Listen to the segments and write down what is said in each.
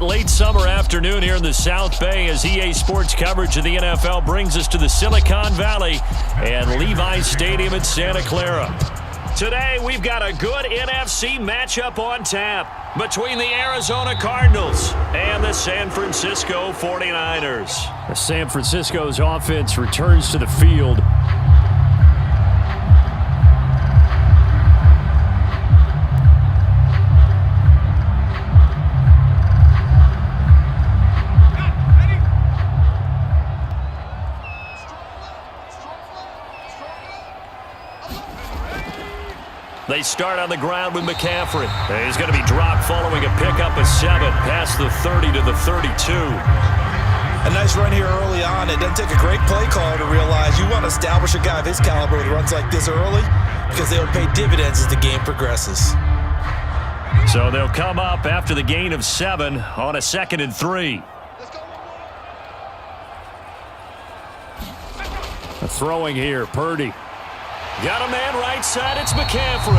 late summer afternoon here in the South Bay as EA Sports coverage of the NFL brings us to the Silicon Valley and Levi Stadium in Santa Clara. Today, we've got a good NFC matchup on tap between the Arizona Cardinals and the San Francisco 49ers. San Francisco's offense returns to the field. They start on the ground with McCaffrey. He's going to be dropped following a pickup of 7 past the 30 to the 32. A nice run here early on. It doesn't take a great play caller to realize you want to establish a guy of his caliber with runs like this early because they'll pay dividends as the game progresses. So they'll come up after the gain of 7 on a 2nd and 3. Throwing here, Purdy. Got a man right side, it's McCaffrey.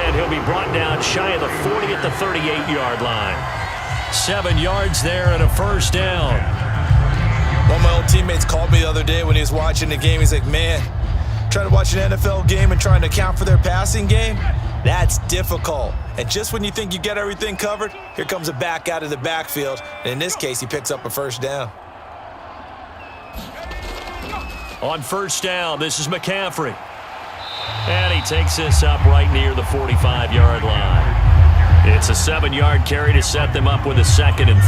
And he'll be brought down shy of the 40 at the 38-yard line. 7 yards there and a first down. One of my old teammates called me the other day when he was watching the game. He's like, man, trying to watch an NFL game and trying to account for their passing game, that's difficult. And just when you think you get everything covered, here comes a back out of the backfield. And in this case, he picks up a first down. On first down, this is McCaffrey. And he takes this up right near the 45-yard line. It's a 7-yard carry to set them up with a 2nd and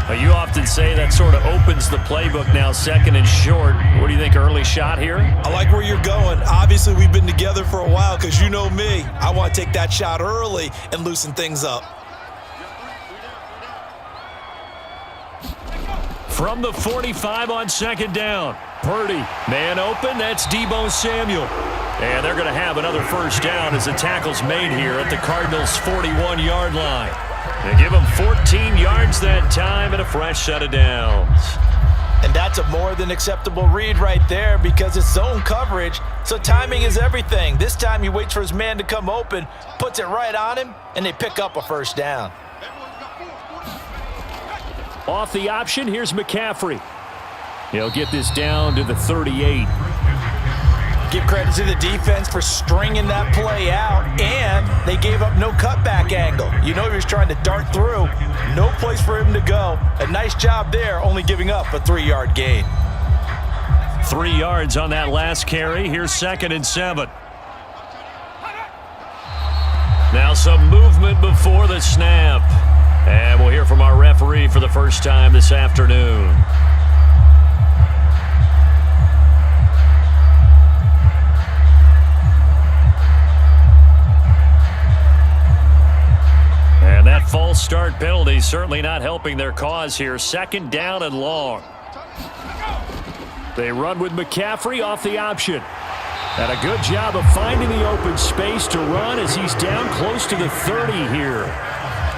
3. You often say that sort of opens the playbook now, 2nd and short. What do you think, early shot here? I like where you're going. Obviously, we've been together for a while because you know me. I want to take that shot early and loosen things up. From the 45 on 2nd down. Purdy, man open, that's Deebo Samuel. And they're going to have another first down as the tackle's made here at the Cardinals' 41-yard line. They give them 14 yards that time and a fresh set of downs. And that's a more than acceptable read right there because it's zone coverage, so timing is everything. This time he waits for his man to come open, puts it right on him, and they pick up a first down. Off the option, here's McCaffrey. He'll get this down to the 38. Give credit to the defense for stringing that play out, and they gave up no cutback angle. You know he was trying to dart through. No place for him to go. A nice job there, only giving up a 3-yard gain. 3 yards on that last carry. Here's 2nd and 7. Now some movement before the snap. And we'll hear from our referee for the first time this afternoon. And that false start penalty certainly not helping their cause here. 2nd down and long. They run with McCaffrey off the option. And a good job of finding the open space to run as he's down close to the 30 here.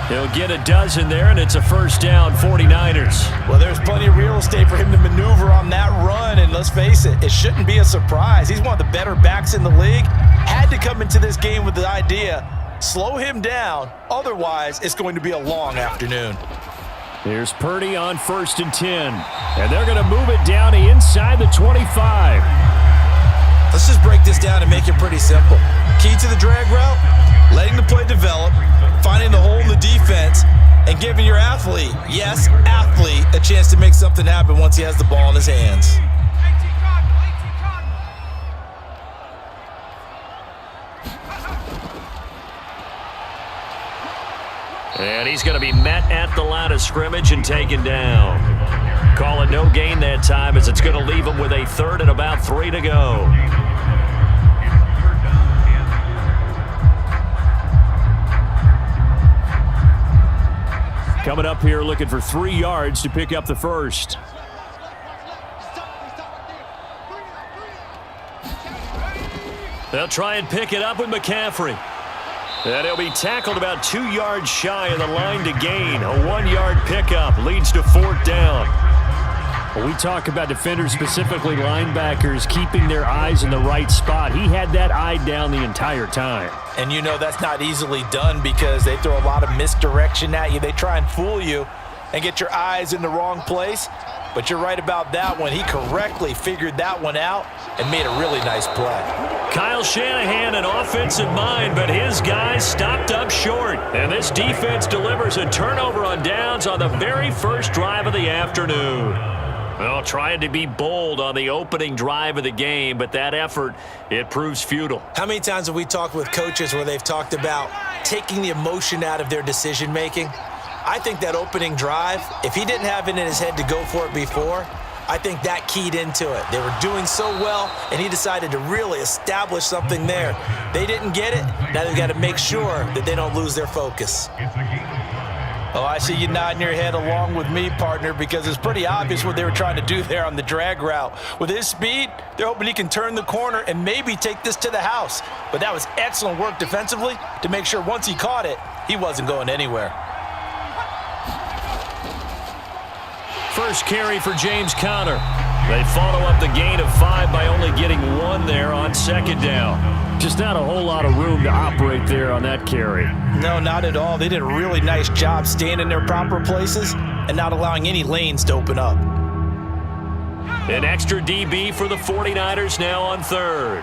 He'll get a dozen there, and it's a first down, 49ers. Well, there's plenty of real estate for him to maneuver on that run, and let's face it, it shouldn't be a surprise. He's one of the better backs in the league. Had to come into this game with the idea, slow him down, otherwise it's going to be a long afternoon. Here's Purdy on 1st and 10, and they're going to move it down to inside the 25. Let's just break this down and make it pretty simple. Key to the drag route, letting the play develop, finding the hole in the defense, and giving your athlete, yes, athlete, a chance to make something happen once he has the ball in his hands. And he's going to be met at the line of scrimmage and taken down. Call it no gain that time as it's going to leave him with a 3rd and about 3 to go. Coming up here looking for 3 yards to pick up the first. They'll try and pick it up with McCaffrey. And he'll be tackled about 2 yards shy of the line to gain. A 1-yard pickup leads to 4th down. When we talk about defenders, specifically linebackers, keeping their eyes in the right spot, he had that eye down the entire time. And you know that's not easily done because they throw a lot of misdirection at you. They try and fool you and get your eyes in the wrong place. But you're right about that one. He correctly figured that one out and made a really nice play. Kyle Shanahan, an offensive mind, but his guys stopped up short. And this defense delivers a turnover on downs on the very first drive of the afternoon. Well, trying to be bold on the opening drive of the game, but that effort, it proves futile. How many times have we talked with coaches where they've talked about taking the emotion out of their decision-making? I think that opening drive, if he didn't have it in his head to go for it before, I think that keyed into it. They were doing so well, and he decided to really establish something there. They didn't get it. Now they've got to make sure that they don't lose their focus. Oh, I see you nodding your head along with me, partner, because it's pretty obvious what they were trying to do there on the drag route. With his speed, they're hoping he can turn the corner and maybe take this to the house. But that was excellent work defensively to make sure once he caught it, he wasn't going anywhere. First carry for James Conner. They follow up the gain of 5 by only getting 1 there on second down. Just not a whole lot of room to operate there on that carry. No, not at all. They did a really nice job staying in their proper places and not allowing any lanes to open up. An extra DB for the 49ers now on third.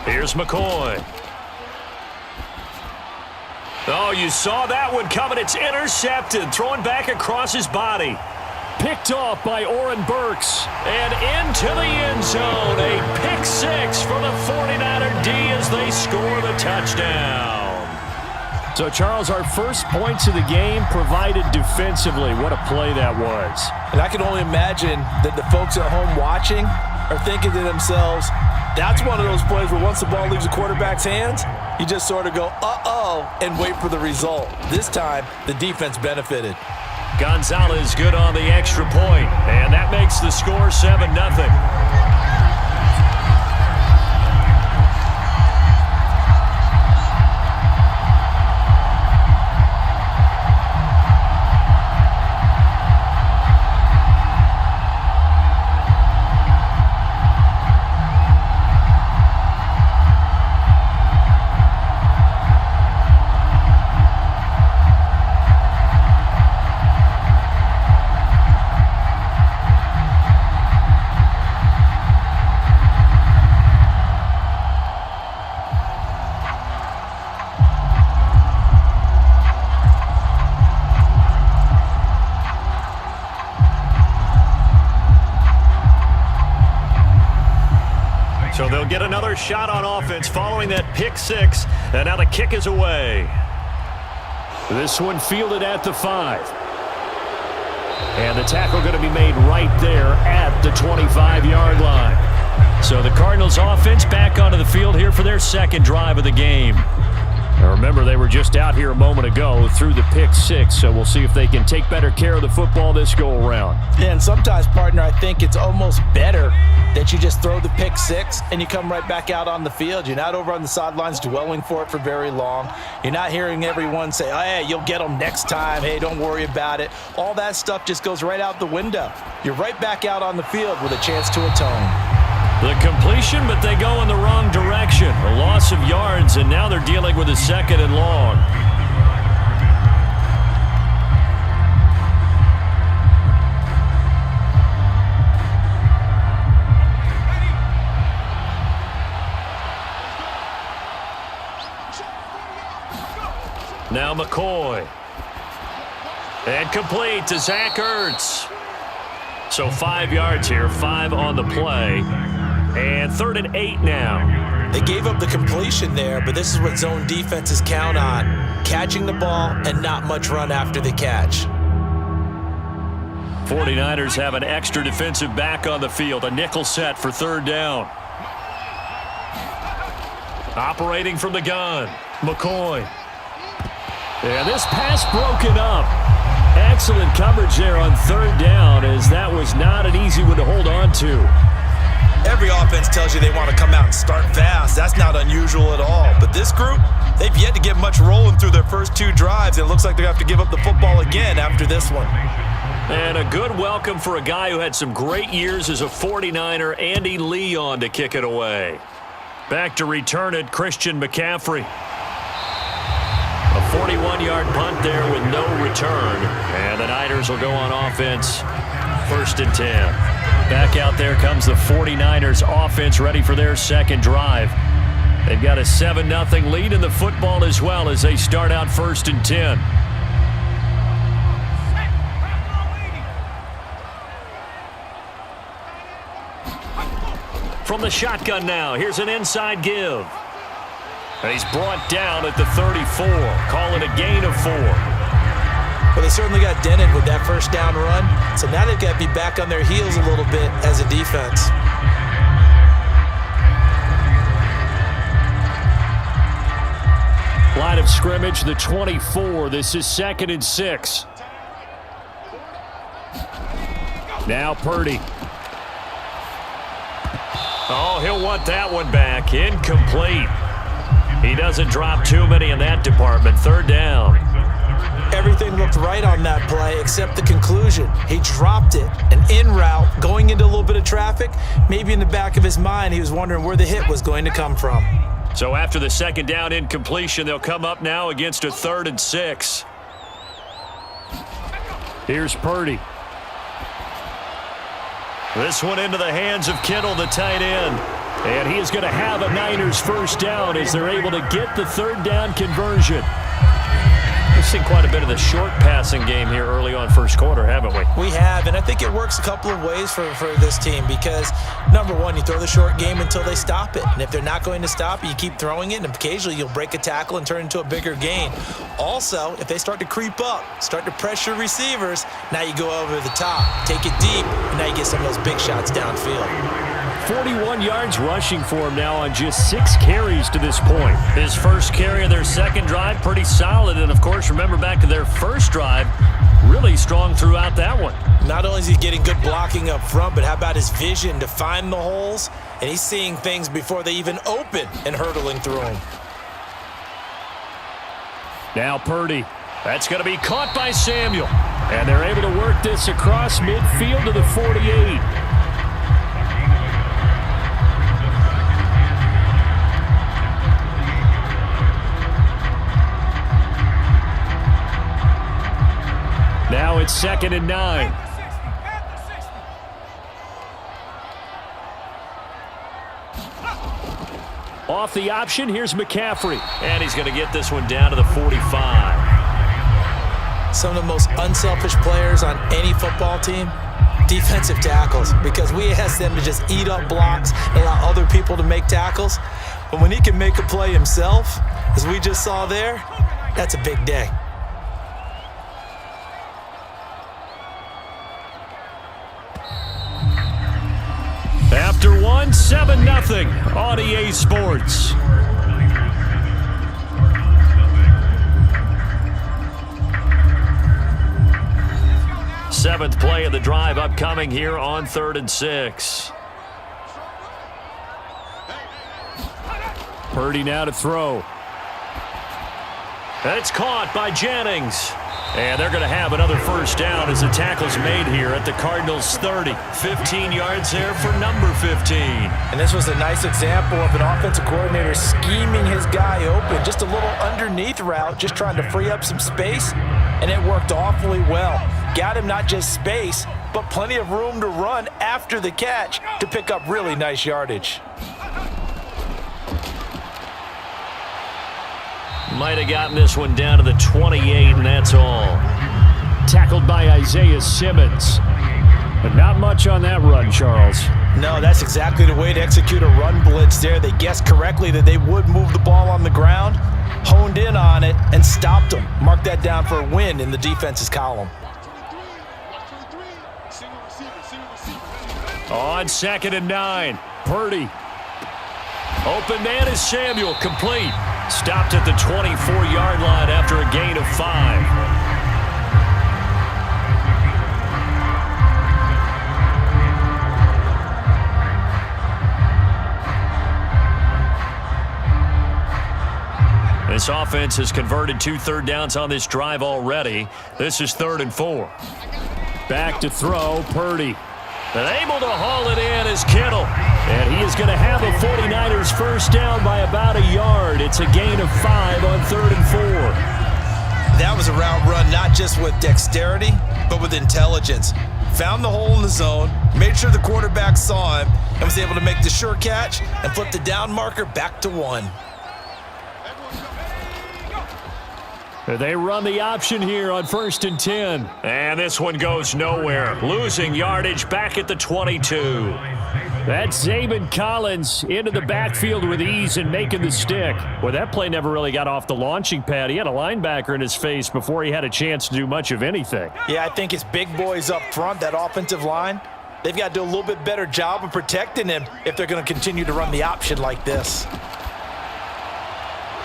Here's McCoy. Oh, you saw that one coming. It's intercepted. Thrown back across his body. Picked off by Oren Burks. And into the end zone. A pick 6 for the 49er D as they score the touchdown. So, Charles, our first points of the game provided defensively. What a play that was. And I can only imagine that the folks at home watching are thinking to themselves, that's one of those plays where once the ball leaves the quarterback's hands, you just sort of go, uh-oh, and wait for the result. This time, the defense benefited. Gonzalez good on the extra point, and that makes the score 7-0. So they'll get another shot on offense following that pick 6, and now the kick is away. This one fielded at the 5. And the tackle going to be made right there at the 25-yard line. So the Cardinals offense back onto the field here for their second drive of the game. Now remember, they were just out here a moment ago through the pick 6, so we'll see if they can take better care of the football this go-around. Yeah, and sometimes, partner, I think it's almost better that you just throw the pick 6 and you come right back out on the field. You're not over on the sidelines dwelling for it for very long. You're not hearing everyone say, oh, hey, you'll get them next time. Hey, don't worry about it. All that stuff just goes right out the window. You're right back out on the field with a chance to atone. The completion, but they go in the wrong direction. A loss of yards, and now they're dealing with a 2nd and long. Now McCoy. And complete to Zach Ertz. So 5 yards here, 5 on the play. And 3rd and 8 now. They gave up the completion there, but this is what zone defenses count on. Catching the ball and not much run after the catch. 49ers have an extra defensive back on the field. A nickel set for 3rd down. Operating from the gun, McCoy. And this pass broken up. Excellent coverage there on 3rd down, as that was not an easy one to hold on to. Every offense tells you they want to come out and start fast. That's not unusual at all. But this group, they've yet to get much rolling through their first 2 drives. It looks like they're going to have to give up the football again after this one. And a good welcome for a guy who had some great years as a 49er, Andy Leon, to kick it away. Back to return it, Christian McCaffrey. A 41-yard punt there with no return. And the Niners will go on offense, 1st and 10. Back out there comes the 49ers offense, ready for their second drive. They've got a 7-0 lead in the football as well as they start out 1st and 10. From the shotgun now, here's an inside give. And he's brought down at the 34, calling a gain of 4. Well, they certainly got dented with that first down run, so now they've got to be back on their heels a little bit as a defense. Line of scrimmage, the 24. This is 2nd and 6. Now Purdy. Oh, he'll want that one back. Incomplete. He doesn't drop too many in that department. 3rd down. Everything looked right on that play except the conclusion. He dropped it, an in route, going into a little bit of traffic. Maybe in the back of his mind, he was wondering where the hit was going to come from. So after the 2nd down incompletion, they'll come up now against a 3rd and 6. Here's Purdy. This one into the hands of Kittle, the tight end. And he is going to have a Niners 1st down as they're able to get the 3rd down conversion. We've seen quite a bit of the short passing game here early on 1st quarter, haven't we? We have, and I think it works a couple of ways for this team because, number one, you throw the short game until they stop it. And if they're not going to stop it, you keep throwing it, and occasionally you'll break a tackle and turn it into a bigger gain. Also, if they start to creep up, start to pressure receivers, now you go over the top, take it deep, and now you get some of those big shots downfield. 41 yards rushing for him now on just 6 carries to this point. His first carry of their second drive, pretty solid. And, of course, remember back to their first drive, really strong throughout that one. Not only is he getting good blocking up front, but how about his vision to find the holes? And he's seeing things before they even open and hurdling through them. Now Purdy. That's going to be caught by Samuel. And they're able to work this across midfield to the 48. Now it's 2nd and 9. Off the option, here's McCaffrey. And he's going to get this one down to the 45. Some of the most unselfish players on any football team, defensive tackles, because we ask them to just eat up blocks and allow other people to make tackles. But when he can make a play himself, as we just saw there, that's a big day. After one, 7-0 on EA Sports. Seventh play of the drive upcoming here on 3rd and 6. Purdy now to throw. That's caught by Jennings. And they're going to have another 1st down as the tackle's made here at the Cardinals 30. 15 yards there for number 15. And this was a nice example of an offensive coordinator scheming his guy open. Just a little underneath route, just trying to free up some space. And it worked awfully well. Got him not just space, but plenty of room to run after the catch to pick up really nice yardage. Might have gotten this one down to the 28, and that's all. Tackled by Isaiah Simmons. But not much on that run, Charles. No, that's exactly the way to execute a run blitz there. They guessed correctly that they would move the ball on the ground, honed in on it, and stopped them. Mark that down for a win in the defense's column. On 2nd and 9, Purdy. Open man is Samuel, complete. Stopped at the 24-yard line after a gain of 5. This offense has converted 2 third downs on this drive already. This is 3rd and 4. Back to throw, Purdy. And able to haul it in is Kittle. And he is going to have a 49ers first down by about a yard. It's a gain of 5 on 3rd and 4. That was a route run not just with dexterity, but with intelligence. Found the hole in the zone, made sure the quarterback saw him, and was able to make the sure catch and flip the down marker back to 1. They run the option here on 1st and 10. And this one goes nowhere. Losing yardage back at the 22. That's Zaven Collins into the backfield with ease and making the stick. Well, that play never really got off the launching pad. He had a linebacker in his face before he had a chance to do much of anything. Yeah, I think it's big boys up front, that offensive line. They've got to do a little bit better job of protecting him if they're going to continue to run the option like this.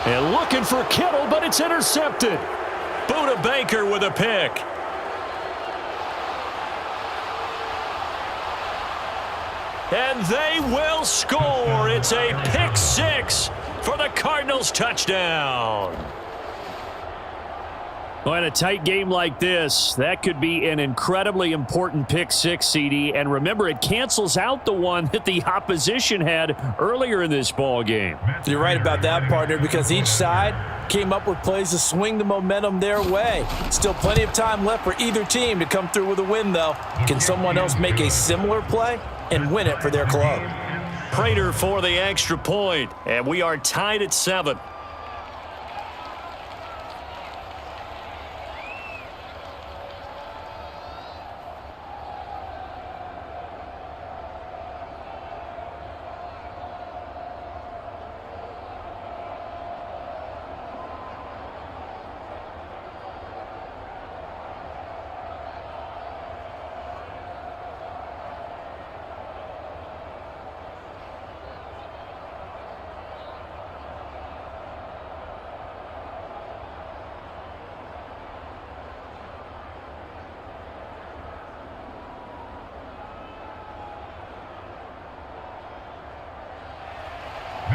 And looking for Kittle, but it's intercepted. Buda Baker with a pick. And they will score. It's a pick 6 for the Cardinals touchdown. Well, in a tight game like this, that could be an incredibly important pick 6, CD. And remember, it cancels out the one that the opposition had earlier in this ball game. You're right about that, partner, because each side came up with plays to swing the momentum their way. Still plenty of time left for either team to come through with a win, though. Can someone else make a similar play and win it for their club? Prater for the extra point, and we are tied at 7.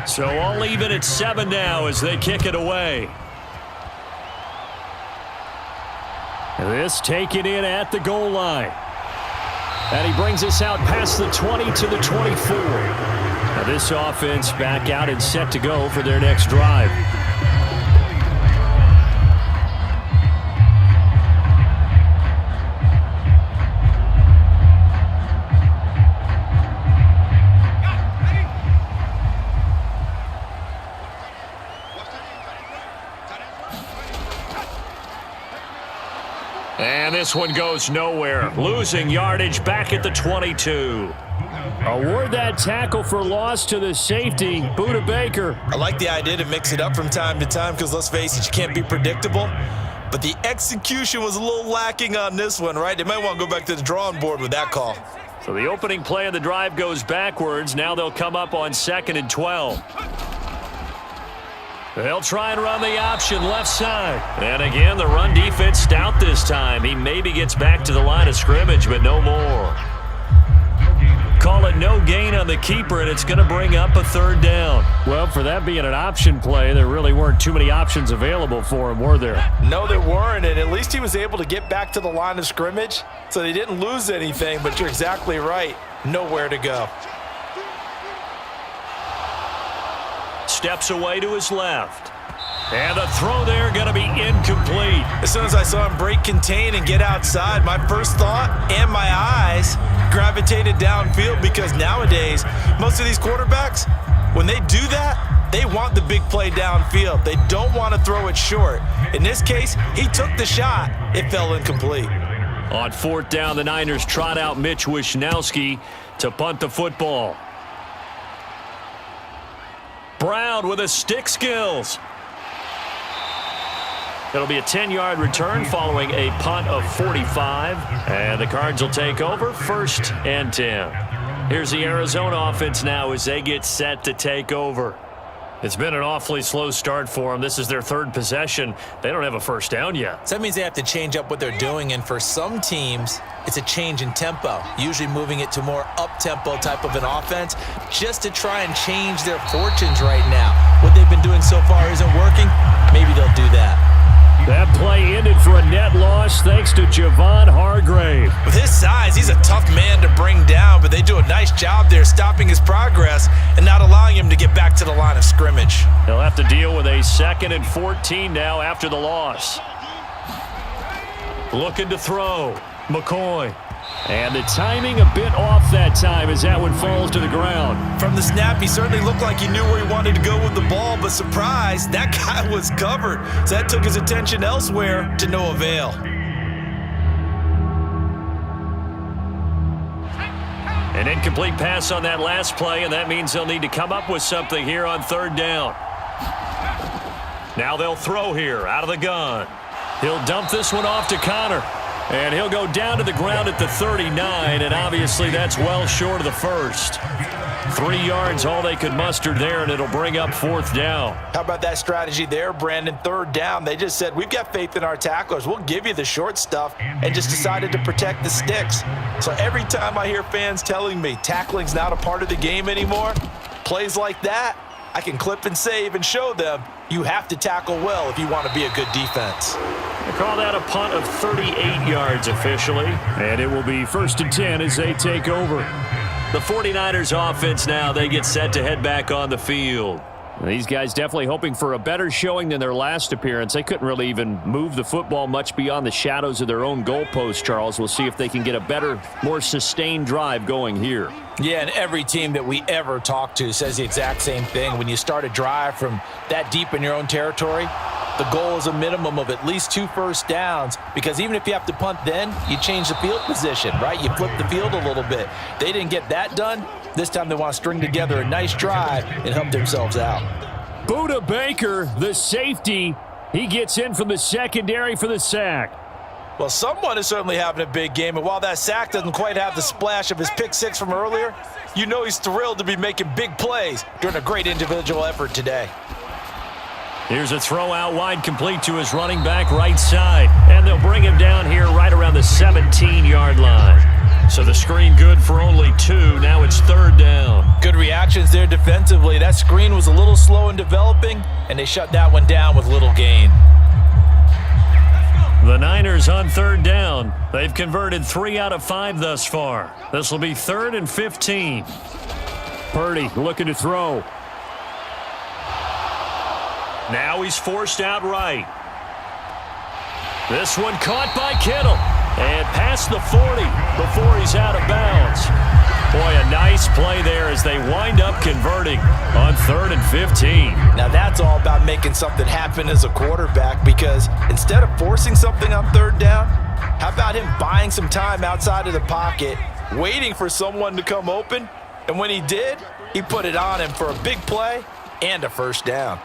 So all even at 7 now as they kick it away. This taken in at the goal line. And he brings us out past the 20 to the 24. Now this offense back out and set to go for their next drive. And this one goes nowhere. Losing yardage back at the 22. Award that tackle for loss to the safety, Buda Baker. I like the idea to mix it up from time to time because, let's face it, you can't be predictable. But the execution was a little lacking on this one, right? They might want to go back to the drawing board with that call. So the opening play of the drive goes backwards. Now they'll come up on 2nd and 12. They'll try and run the option left side. And again, the run defense stout this time. He maybe gets back to the line of scrimmage, but no more. Call it no gain on the keeper, and it's going to bring up a 3rd down. Well, for that being an option play, there really weren't too many options available for him, were there? No, there weren't, and at least he was able to get back to the line of scrimmage, so they didn't lose anything, but you're exactly right. Nowhere to go. Steps away to his left. And the throw there going to be incomplete. As soon as I saw him break contain and get outside, my first thought and my eyes gravitated downfield because nowadays, most of these quarterbacks, when they do that, they want the big play downfield. They don't want to throw it short. In this case, he took the shot. It fell incomplete. On 4th down, the Niners trot out Mitch Wishnowski to punt the football. Brown with his stick skills. It'll be a 10-yard return following a punt of 45. And the Cards will take over 1st and 10. Here's the Arizona offense now as they get set to take over. It's been an awfully slow start for them. This is their 3rd possession. They don't have a first down yet. So that means they have to change up what they're doing, and for some teams, it's a change in tempo, usually moving it to more up-tempo type of an offense just to try and change their fortunes right now. What they've been doing so far isn't working. Maybe they'll do that. That play ended for a net loss thanks to Javon Hargrave. With his size, he's a tough man to bring down, but they do a nice job there stopping his progress and not allowing him to get back to the line of scrimmage. They'll have to deal with a 2nd and 14 now after the loss. Looking to throw. McCoy. And the timing a bit off that time as that one falls to the ground. From the snap, he certainly looked like he knew where he wanted to go with the ball, but surprise, that guy was covered. So that took his attention elsewhere to no avail. An incomplete pass on that last play, and that means they'll need to come up with something here on 3rd down. Now they'll throw here out of the gun. He'll dump this one off to Connor. And he'll go down to the ground at the 39, and obviously that's well short of the first. 3 yards, all they could muster there, and it'll bring up 4th down. How about that strategy there, Brandon? 3rd down, they just said, we've got faith in our tacklers. We'll give you the short stuff, and just decided to protect the sticks. So every time I hear fans telling me tackling's not a part of the game anymore, plays like that, I can clip and save and show them you have to tackle well if you want to be a good defense. They call that a punt of 38 yards officially, and it will be 1st and 10 as they take over. The 49ers offense now, they get set to head back on the field. These guys definitely hoping for a better showing than their last appearance. They couldn't really even move the football much beyond the shadows of their own goalpost, Charles. We'll see if they can get a better, more sustained drive going here. Yeah, and every team that we ever talk to says the exact same thing. When you start a drive from that deep in your own territory, the goal is a minimum of at least 2 first downs, because even if you have to punt then, you change the field position, right? You flip the field a little bit. They didn't get that done. This time they want to string together a nice drive and help themselves out. Buda Baker, the safety, he gets in from the secondary for the sack. Well, someone is certainly having a big game, and while that sack doesn't quite have the splash of his pick six from earlier, you know he's thrilled to be making big plays during a great individual effort today. Here's a throw out wide, complete to his running back right side, and they'll bring him down here right around the 17-yard line. So the screen good for only 2. Now it's 3rd down. Good reactions there defensively. That screen was a little slow in developing, and they shut that one down with little gain. The Niners on 3rd down. They've converted 3 out of 5 thus far. This will be 3rd and 15. Purdy looking to throw. Now he's forced out right. This one caught by Kittle. And past the 40 before he's out of bounds. Boy, a nice play there as they wind up converting on 3rd and 15. Now that's all about making something happen as a quarterback, because instead of forcing something on 3rd down, how about him buying some time outside of the pocket, waiting for someone to come open, and when he did, he put it on him for a big play and a 1st down.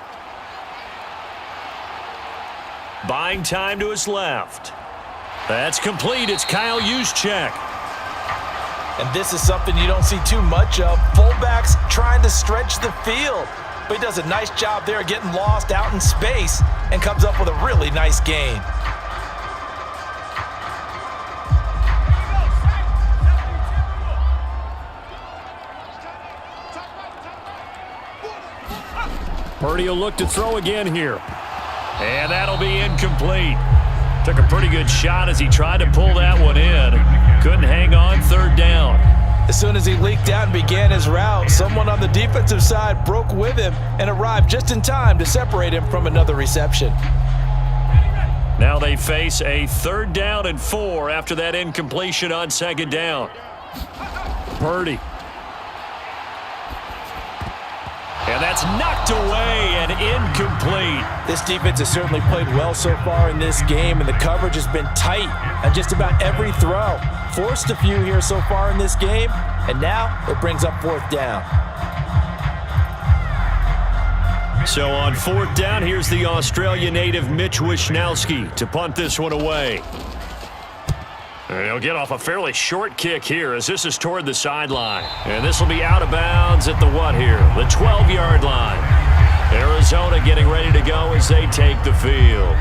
Buying time to his left. That's complete. It's Kyle Juszczyk. And this is something you don't see too much of. Fullbacks trying to stretch the field. But he does a nice job there getting lost out in space and comes up with a really nice gain. Purdy will look to throw again here. And that'll be incomplete. Took a pretty good shot as he tried to pull that one in. Couldn't hang on 3rd down. As soon as he leaked out and began his route, someone on the defensive side broke with him and arrived just in time to separate him from another reception. Now they face a 3rd down and 4 after that incompletion on 2nd down. Purdy. And that's knocked away and incomplete. This defense has certainly played well so far in this game, and the coverage has been tight on just about every throw. Forced a few here so far in this game, and now it brings up 4th down. So on 4th down, here's the Australia native Mitch Wishnowsky to punt this one away. And he'll get off a fairly short kick here as this is toward the sideline. And this will be out of bounds at the what here? The 12-yard line. Arizona getting ready to go as they take the field.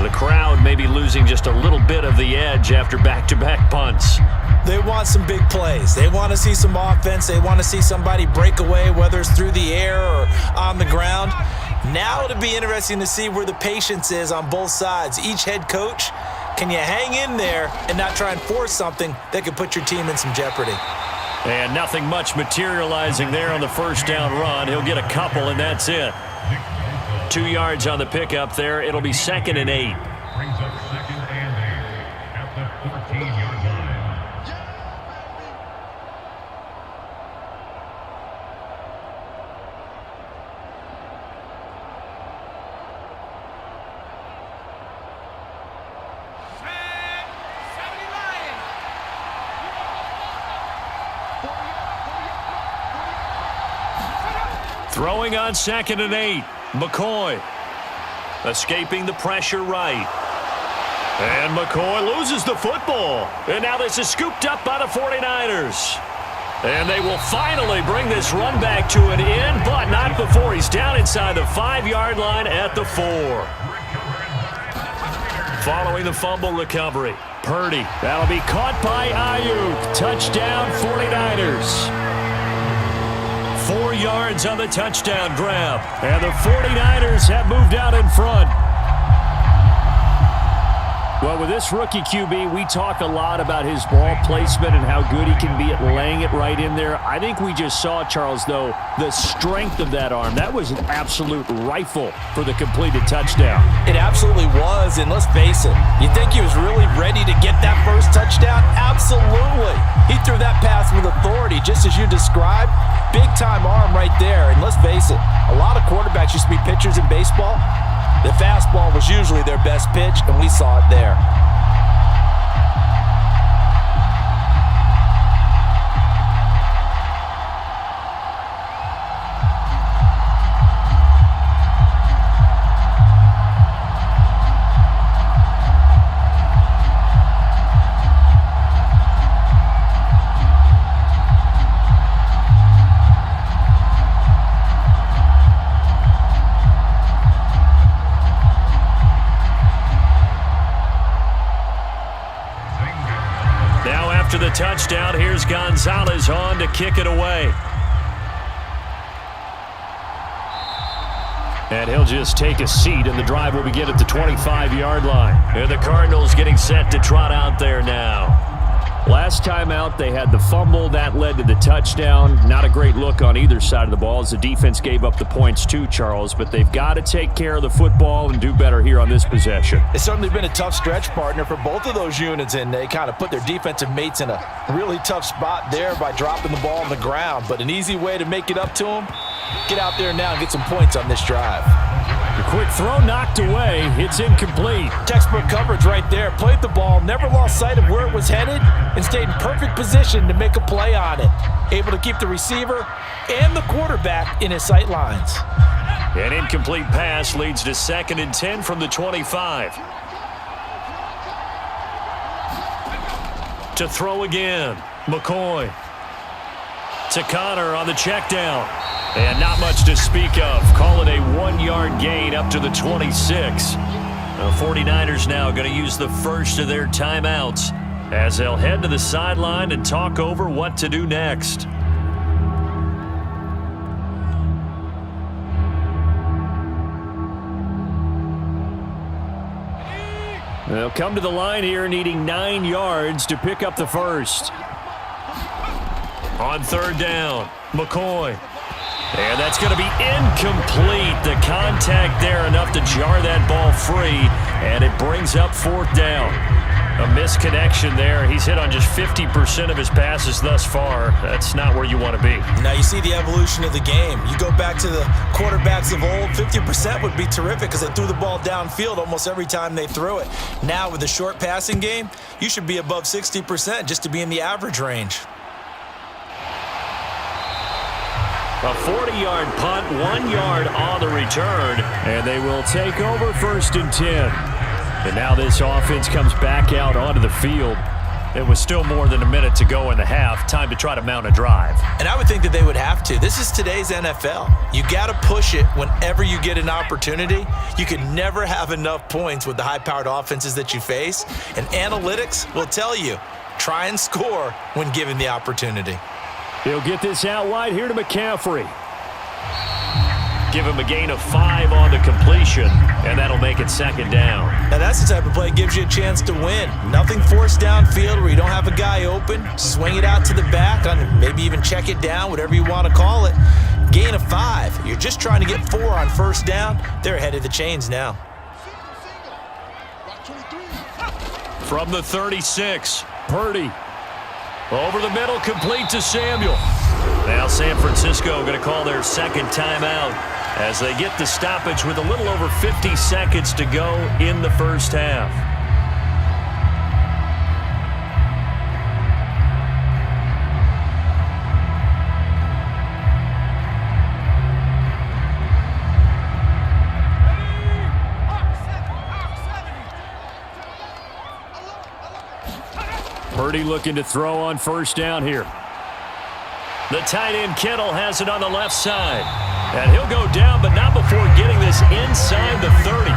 The crowd may be losing just a little bit of the edge after back-to-back punts. They want some big plays. They want to see some offense. They want to see somebody break away, whether it's through the air or on the ground. Now it'll be interesting to see where the patience is on both sides. Each head coach, can you hang in there and not try and force something that could put your team in some jeopardy? And nothing much materializing there on the first down run. He'll get a couple, and that's it. 2 yards on the pickup there. It'll be 2nd and 8. Brings up 2nd and 8 at the 14-yard line. Throwing on 2nd and 8. McCoy escaping the pressure right. And McCoy loses the football. And now this is scooped up by the 49ers. And they will finally bring this run back to an end, but not before he's down inside the 5-yard line at the 4. Following the fumble recovery, Purdy. That'll be caught by Ayuk. Touchdown 49ers. 4 yards on the touchdown grab. And the 49ers have moved out in front. Well, with this rookie QB, we talk a lot about his ball placement and how good he can be at laying it right in there. I think we just saw, Charles, though, the strength of that arm. That was an absolute rifle for the completed touchdown. It absolutely was, and let's face it, you think he was really ready to get that first touchdown? Absolutely. He threw that pass with authority, just as you described. Big-time arm right there, and let's face it, a lot of quarterbacks used to be pitchers in baseball. The fastball was usually their best pitch, and we saw it there. To the touchdown, here's Gonzalez on to kick it away. And he'll just take a seat, and the drive will begin at the 25-yard line. And the Cardinals getting set to trot out there now. Last time out, they had the fumble. That led to the touchdown. Not a great look on either side of the ball as the defense gave up the points too, Charles. But they've got to take care of the football and do better here on this possession. It's certainly been a tough stretch, partner, for both of those units, and they kind of put their defensive mates in a really tough spot there by dropping the ball on the ground. But an easy way to make it up to them, get out there now and get some points on this drive. The quick throw knocked away. It's incomplete. Textbook coverage right there. Played the ball, never lost sight of where it was headed, and stayed in perfect position to make a play on it. Able to keep the receiver and the quarterback in his sight lines. An incomplete pass leads to 2nd and 10 from the 25. To throw again, McCoy. To Connor on the check down. And not much to speak of. Call it a 1-yard gain up to the 26. The 49ers now going to use the first of their timeouts as they'll head to the sideline and talk over what to do next. They'll come to the line here needing 9 yards to pick up the first. On 3rd down, McCoy. And that's going to be incomplete. The contact there enough to jar that ball free, and it brings up 4th down. A misconnection there. He's hit on just 50% of his passes thus far. That's not where you want to be. Now you see the evolution of the game. You go back to the quarterbacks of old, 50% would be terrific because they threw the ball downfield almost every time they threw it. Now with the short passing game, you should be above 60% just to be in the average range. A 40-yard punt, 1 yard on the return, and they will take over 1st and 10. And now this offense comes back out onto the field. It was still more than a minute to go in the half. Time to try to mount a drive. And I would think that they would have to. This is today's NFL. You got to push it whenever you get an opportunity. You can never have enough points with the high-powered offenses that you face. And analytics will tell you, try and score when given the opportunity. He'll get this out wide here to McCaffrey. Give him a gain of 5 on the completion, and that'll make it second down. Now that's the type of play that gives you a chance to win. Nothing forced downfield where you don't have a guy open. Swing it out to the back, maybe even check it down, whatever you want to call it. Gain of 5. You're just trying to get 4 on first down. They're ahead of the chains now. From the 36, Purdy. Over the middle, complete to Samuel. Now San Francisco going to call their second timeout as they get the stoppage with a little over 50 seconds to go in the first half. Purdy looking to throw on first down here. The tight end Kittle has it on the left side. And he'll go down, but not before getting this inside the 30.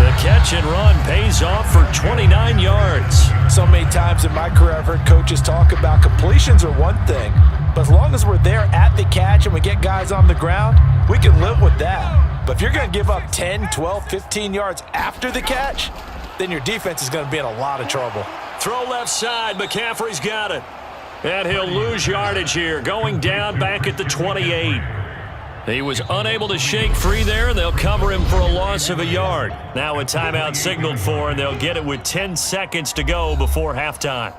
The catch and run pays off for 29 yards. So many times in my career I've heard coaches talk about completions are one thing, but as long as we're there at the catch and we get guys on the ground, we can live with that. But if you're going to give up 10, 12, 15 yards after the catch, then your defense is going to be in a lot of trouble. Throw left side. McCaffrey's got it. And he'll lose yardage here, going down back at the 28. He was unable to shake free there, and they'll cover him for a loss of a yard. Now a timeout signaled for, and they'll get it with 10 seconds to go before halftime.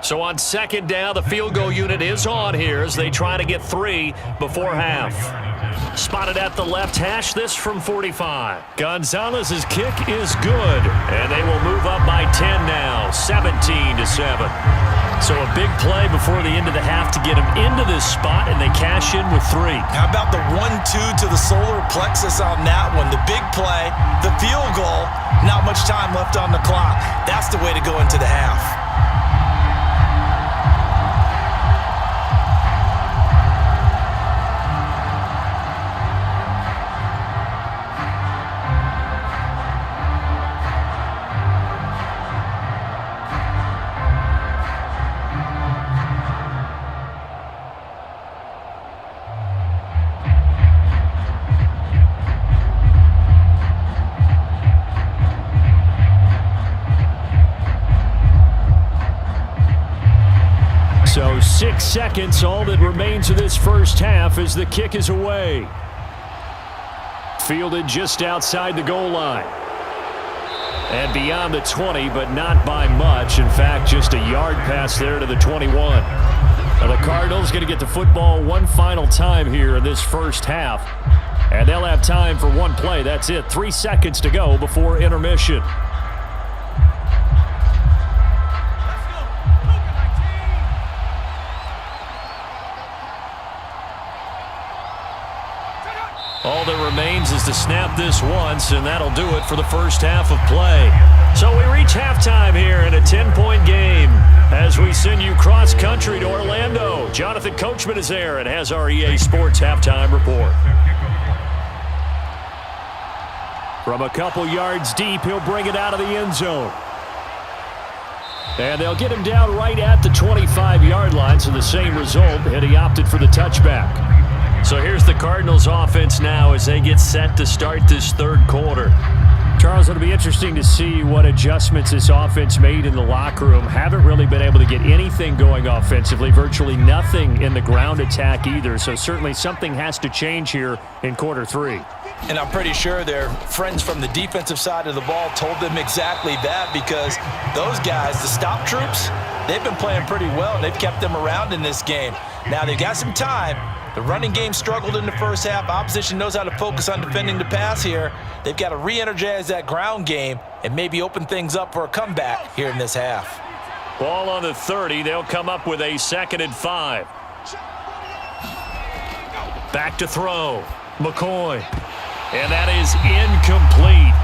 So on second down, the field goal unit is on here as they try to get 3 before half. Spotted at the left hash, this from 45. Gonzalez's kick is good, and they will move up by 10 now, 17-7. So a big play before the end of the half to get them into this spot, and they cash in with 3. How about the 1-2 to the solar plexus on that one? The big play, the field goal, not much time left on the clock. That's the way to go into the half. So 6 seconds, all that remains of this first half as the kick is away. Fielded just outside the goal line. And beyond the 20, but not by much. In fact, just a yard pass there to the 21. Now the Cardinals going to get the football one final time here in this first half. And they'll have time for one play. That's it. 3 seconds to go before intermission. All that remains is to snap this once, and that'll do it for the first half of play. So we reach halftime here in a 10-point game as we send you cross-country to Orlando. Jonathan Coachman is there and has our EA Sports halftime report. From a couple yards deep, he'll bring it out of the end zone. And they'll get him down right at the 25-yard line, so the same result, and he opted for the touchback. So here's the Cardinals offense now as they get set to start this third quarter. Charles, it'll be interesting to see what adjustments this offense made in the locker room. Haven't really been able to get anything going offensively, virtually nothing in the ground attack either. So certainly something has to change here in quarter 3. And I'm pretty sure their friends from the defensive side of the ball told them exactly that, because those guys, the stop troops, they've been playing pretty well, and they've kept them around in this game. Now they've got some time. The running game struggled in the first half. Opposition knows how to focus on defending the pass here. They've got to re-energize that ground game and maybe open things up for a comeback here in this half. Ball on the 30. They'll come up with a 2nd and 5. Back to throw. McCoy. And that is incomplete.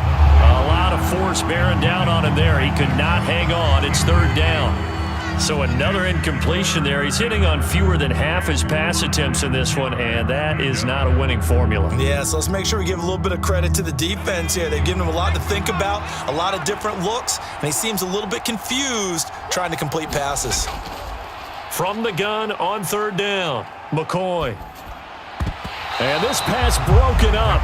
A lot of force bearing down on him there. He could not hang on. It's 3rd down. So another incompletion there. He's hitting on fewer than half his pass attempts in this one, and that is not a winning formula. Yeah, so let's make sure we give a little bit of credit to the defense here. They've given him a lot to think about, a lot of different looks, and he seems a little bit confused trying to complete passes. From the gun on third down, McCoy. And this pass broken up.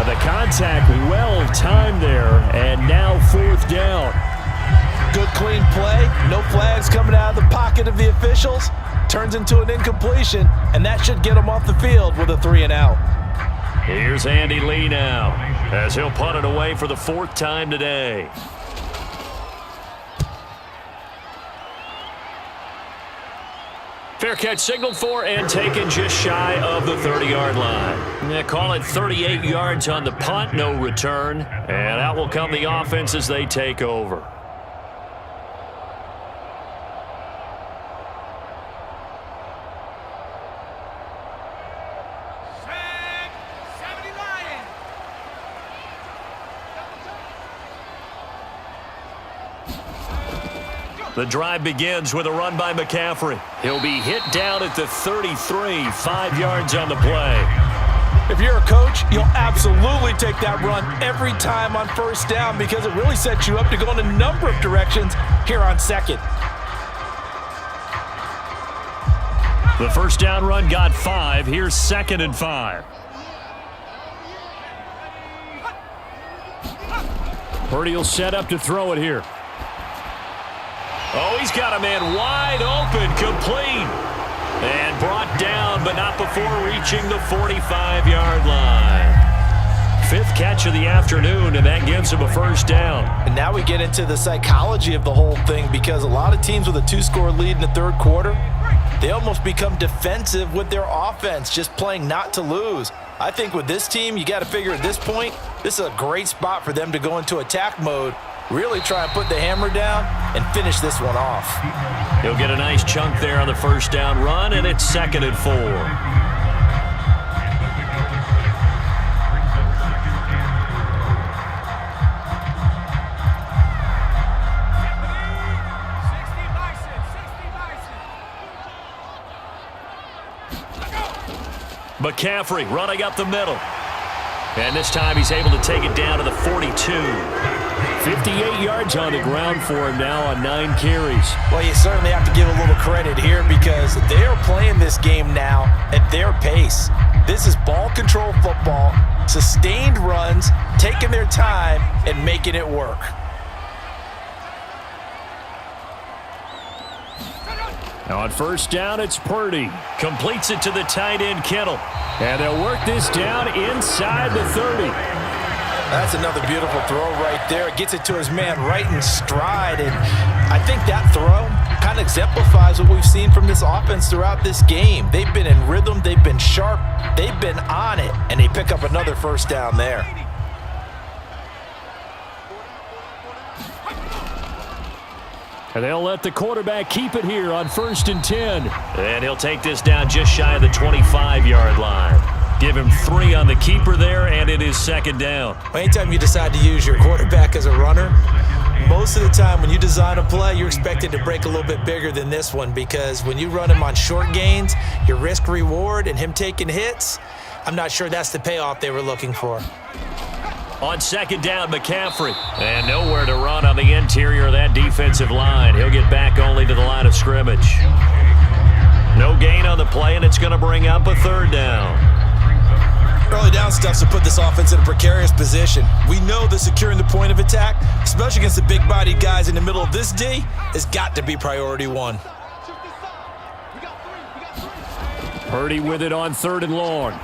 The contact well timed there, and now fourth down. Good clean play, no flags coming out of the pocket of the officials. Turns into an incompletion, and that should get him off the field with a 3-and-out. Here's Andy Lee now, as he'll punt it away for the fourth time today. Fair catch signaled for and taken just shy of the 30-yard line. They call it 38 yards on the punt, no return. And out will come the offense as they take over. The drive begins with a run by McCaffrey. He'll be hit down at the 33, 5 yards on the play. If you're a coach, you'll absolutely take that run every time on first down because it really sets you up to go in a number of directions here on second. The first down run got 5. Here's 2nd and 5. Purdy will set up to throw it here. Oh, he's got a man wide open, complete. And brought down, but not before reaching the 45-yard line. 5th catch of the afternoon, and that gives him a first down. And now we get into the psychology of the whole thing because a lot of teams with a 2-score lead in the third quarter, they almost become defensive with their offense, just playing not to lose. I think with this team, you got to figure at this point, this is a great spot for them to go into attack mode, really try and put the hammer down and finish this one off. He'll get a nice chunk there on the first down run, and it's 2nd and 4. McCaffrey running up the middle. And this time he's able to take it down to the 42. 58 yards on the ground for him now on 9 carries. Well, you certainly have to give a little credit here because they are playing this game now at their pace. This is ball control football, sustained runs, taking their time and making it work. Now on first down, it's Purdy. Completes it to the tight end, Kittle. And they'll work this down inside the 30. That's another beautiful throw right there. Gets it to his man right in stride. And I think that throw kind of exemplifies what we've seen from this offense throughout this game. They've been in rhythm. They've been sharp. They've been on it. And they pick up another first down there. And they'll let the quarterback keep it here on 1st and 10. And he'll take this down just shy of the 25-yard line. Give him 3 on the keeper there, and it is 2nd down. Anytime you decide to use your quarterback as a runner, most of the time when you design a play, you're expected to break a little bit bigger than this one because when you run him on short gains, your risk-reward and him taking hits, I'm not sure that's the payoff they were looking for. On 2nd down, McCaffrey. And nowhere to run on the interior of that defensive line. He'll get back only to the line of scrimmage. No gain on the play, and it's going to bring up a 3rd down. Early down stuff's to put this offense in a precarious position. We know that securing the point of attack, especially against the big-bodied guys in the middle of this D, has got to be priority 1. Purdy with it on 3rd and long.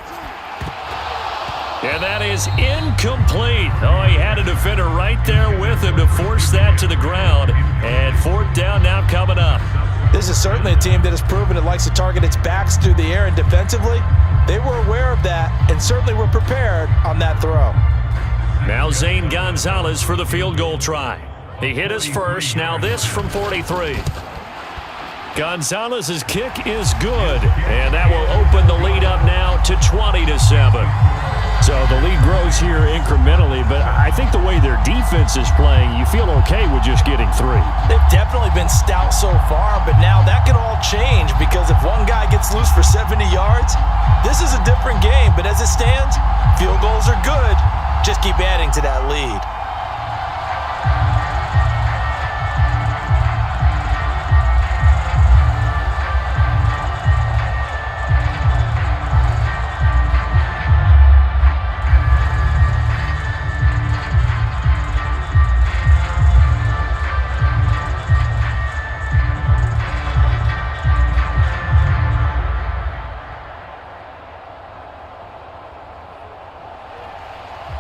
And that is incomplete. Oh, he had a defender right there with him to force that to the ground. And 4th down now coming up. This is certainly a team that has proven it likes to target its backs through the air and defensively. They were aware of that and certainly were prepared on that throw. Now Zane Gonzalez for the field goal try. He hit his first. Now this from 43. Gonzalez's kick is good. And that will open the lead up now to 20-7. So the lead grows here incrementally, but I think the way their defense is playing, you feel okay with just getting 3. They've definitely been stout so far, but now that could all change because if one guy gets loose for 70 yards, this is a different game. But as it stands, field goals are good. Just keep adding to that lead.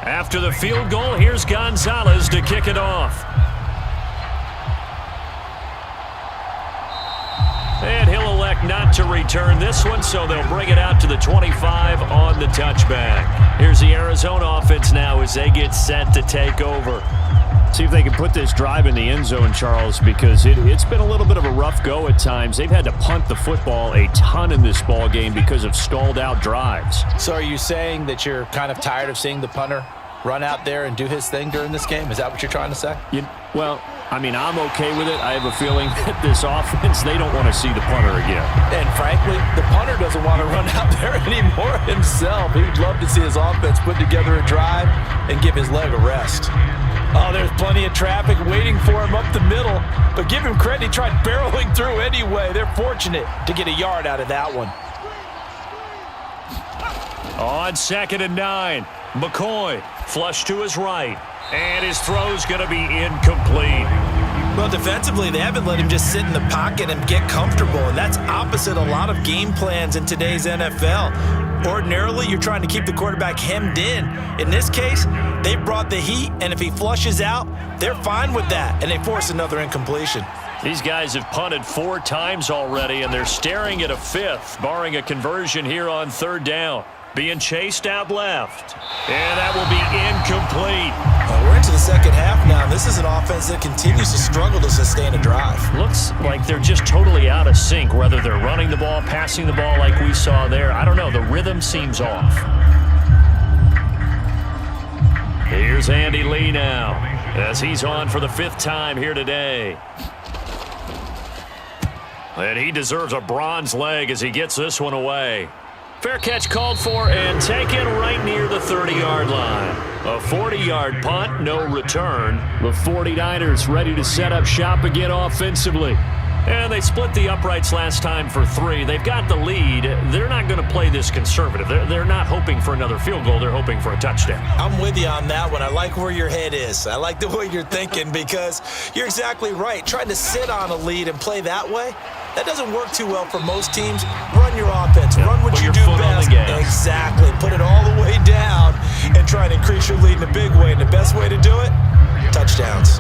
After the field goal, here's Gonzalez to kick it off. And he'll elect not to return this one, so they'll bring it out to the 25 on the touchback. Here's the Arizona offense now as they get set to take over. See if they can put this drive in the end zone, Charles, because it's been a little bit of a rough go at times. They've had to punt the football a ton in this ball game because of stalled out drives. So are you saying that you're kind of tired of seeing the punter run out there and do his thing during this game? Is that what you're trying to say? Well, I mean, I'm okay with it. I have a feeling that this offense, they don't want to see the punter again. And frankly, the punter doesn't want to run out there anymore himself. He'd love to see his offense put together a drive and give his leg a rest. Oh, there's plenty of traffic waiting for him up the middle. But give him credit, he tried barreling through anyway. They're fortunate to get a yard out of that one. On 2nd and 9, McCoy flush to his right. And his throw's going to be incomplete. Well, defensively, they haven't let him just sit in the pocket and get comfortable, and that's opposite a lot of game plans in today's NFL. Ordinarily, you're trying to keep the quarterback hemmed in. In this case, they brought the heat, and if he flushes out, they're fine with that, and they force another incompletion. These guys have punted 4 times already, and they're staring at a 5th, barring a conversion here on 3rd down. Being chased out left. And that will be incomplete. We're into the second half now. This is an offense that continues to struggle to sustain a drive. Looks like they're just totally out of sync, whether they're running the ball, passing the ball like we saw there. I don't know. The rhythm seems off. Here's Andy Lee now as he's on for the 5th time here today. And he deserves a bronze leg as he gets this one away. Fair catch called for and taken right near the 30-yard line. A 40-yard punt, no return. The 49ers ready to set up shop again offensively. And they split the uprights last time for 3. They've got the lead. They're not going to play this conservative. They're not hoping for another field goal. They're hoping for a touchdown. I'm with you on that one. I like where your head is. I like the way you're thinking because you're exactly right. Trying to sit on a lead and play that way, that doesn't work too well for most teams. Run your offense. Yeah, run what you do best. Exactly. Put it all the way down and try and increase your lead in a big way. And the best way to do it, touchdowns.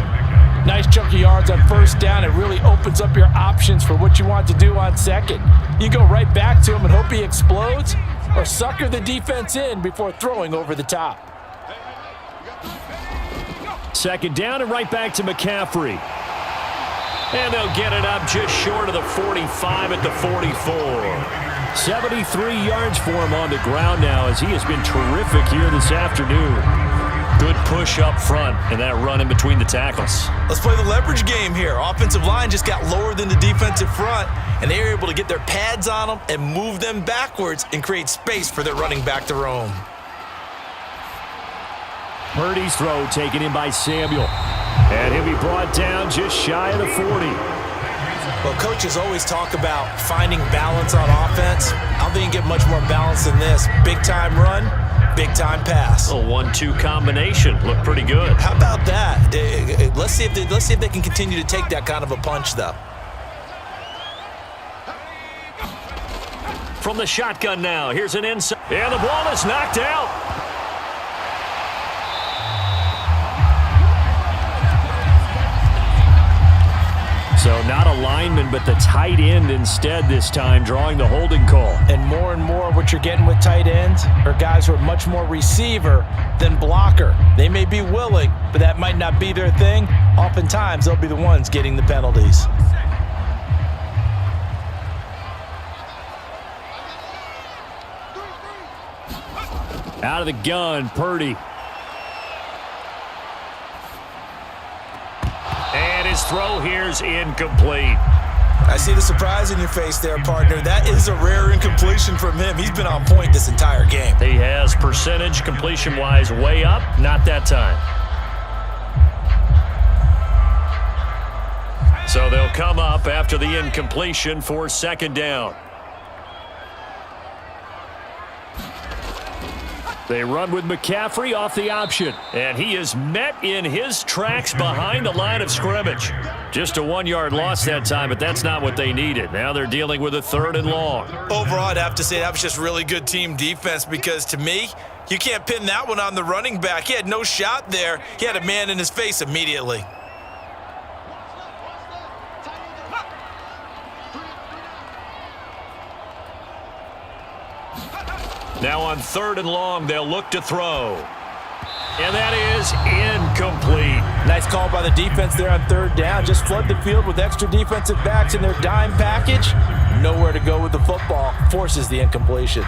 Nice chunk of yards on 1st down. It really opens up your options for what you want to do on 2nd. You go right back to him and hope he explodes or sucker the defense in before throwing over the top. 2nd down and right back to McCaffrey. And they'll get it up just short of the 45 at the 44. 73 yards for him on the ground now as he has been terrific here this afternoon. Good push up front and that run in between the tackles. Let's play the leverage game here. Offensive line just got lower than the defensive front, and they were able to get their pads on them and move them backwards and create space for their running back to roam. Purdy's throw taken in by Samuel. And he'll be brought down just shy of the 40. Well, coaches always talk about finding balance on offense. I don't think you get much more balance than this. Big-time run, big-time pass. A 1-2 combination. Looked pretty good. How about that? Let's see if they can continue to take that kind of a punch, though. From the shotgun now. Here's an inside. And the ball is knocked out. So not a lineman, but the tight end instead this time, drawing the holding call. And more what you're getting with tight ends are guys who are much more receiver than blocker. They may be willing, but that might not be their thing. Oftentimes, they'll be the ones getting the penalties. Out of the gun, Purdy. And his throw here's incomplete. I see the surprise in your face there, partner. That is a rare incompletion from him. He's been on point this entire game. He has percentage completion-wise way up. Not that time. So they'll come up after the incompletion for second down. They run with McCaffrey off the option. And he is met in his tracks behind the line of scrimmage. Just a 1-yard loss that time, but that's not what they needed. Now they're dealing with a 3rd and long. Overall, I'd have to say that was just really good team defense because to me, you can't pin that one on the running back. He had no shot there. He had a man in his face immediately. Now on 3rd and long, they'll look to throw. And that is incomplete. Nice call by the defense there on 3rd down. Just flood the field with extra defensive backs in their dime package. Nowhere to go with the football. Forces the incompletion.